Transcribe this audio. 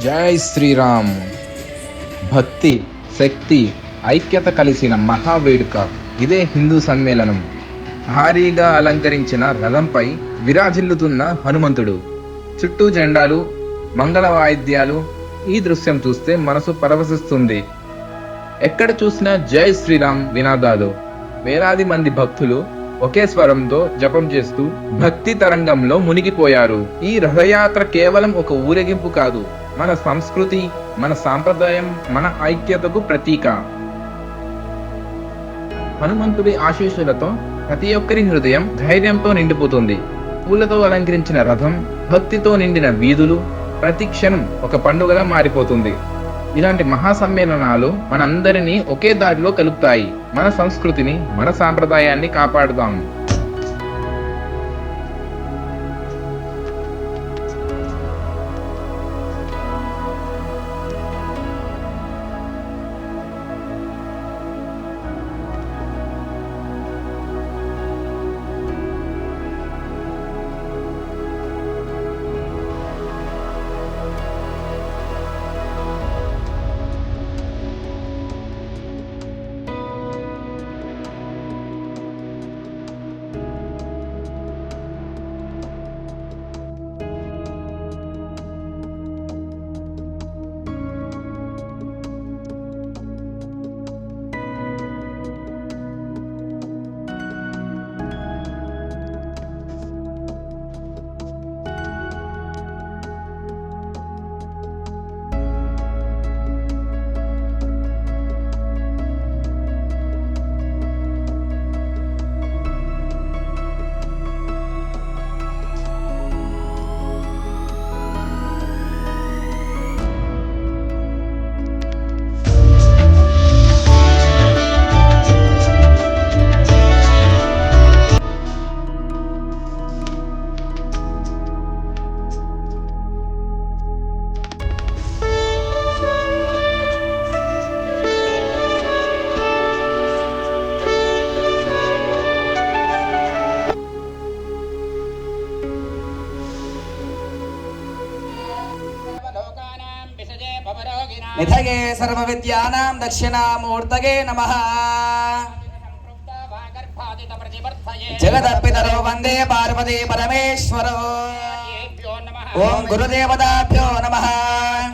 జై శ్రీరామ్. భక్తి, శక్తి, ఐక్యత కలిసిన మహావేడుక ఇదే హిందూ సమ్మేళనం. భారీగా అలంకరించిన రథంపై విరాజిల్లుతున్న హనుమంతుడు, చుట్టూ జెండాలు, మంగళ వాయిద్యాలు. ఈ దృశ్యం చూస్తే మనసు పరవశిస్తుంది. ఎక్కడ చూసినా జై శ్రీరామ్ వినాదాలు. వేలాది మంది భక్తులు ఒకే స్వరంతో జపం చేస్తూ భక్తి తరంగంలో మునిగిపోయారు. ఈ రథయాత్ర కేవలం ఒక ఊరేగింపు కాదు, మన సంస్కృతి, మన సాంప్రదాయం, మన ఐక్యతకు ప్రతీక. హనుమంతుడి ఆశీస్సులతో ప్రతి ఒక్కరి హృదయం ధైర్యంతో నిండిపోతుంది. పూలతో అలంకరించిన రథం, భక్తితో నిండిన వీధులు, ప్రతి క్షణం ఒక పండుగగా మారిపోతుంది. ఇలాంటి మహాసమ్మేళనాలు మనందరినీ ఒకే దారిలో కలుపుతాయి. మన సంస్కృతిని, మన సాంప్రదాయాన్ని కాపాడుదాం. నిధగే సర్వవిద్యానాం దక్షిణామూర్తగే నమః. జగదర్పితరో వందే పార్వతీ పరమేశ్వరో. ఓం గురుదేవతాభ్యో నమః.